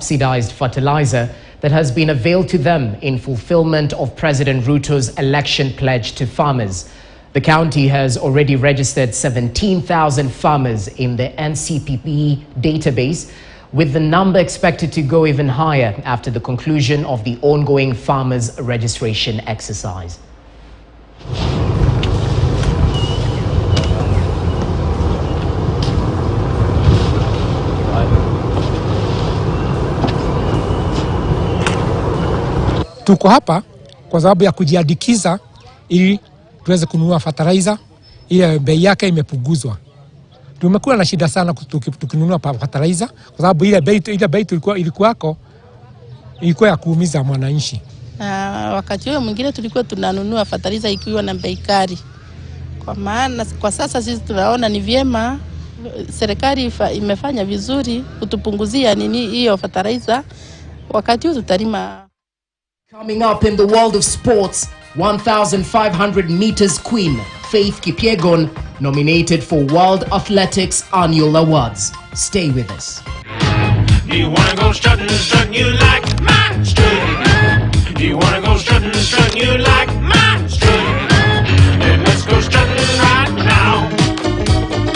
Subsidized fertilizer that has been availed to them in fulfillment of President Ruto's election pledge to farmers. The county has already registered 17,000 farmers in the NCPP database, with the number expected to go even higher after the conclusion of the ongoing farmers registration exercise. Tuko hapa kwa sababu ya kujiandikisha ili tuweze kununua fertilizer. Ile bei yake imepunguzwa. Tumekuwa na shida sana tukinunua fertilizer kwa sababu ile bei ilikuwa ya kuumiza mwananchi. Wakati huo mwingine tulikuwa tunanunua fertilizer ikiwa na bei kali. Kwa maana kwa sasa sisi tunaona ni vyema serikali imefanya vizuri kutupunguzia hiyo fertilizer. Wakati huu tutalima. Coming up in the world of sports, 1,500 meters queen Faith Kipyegon nominated for World Athletics Annual Awards. Stay with us. Do you want to go strutting you like my strutting? Do you want to go strutting you like my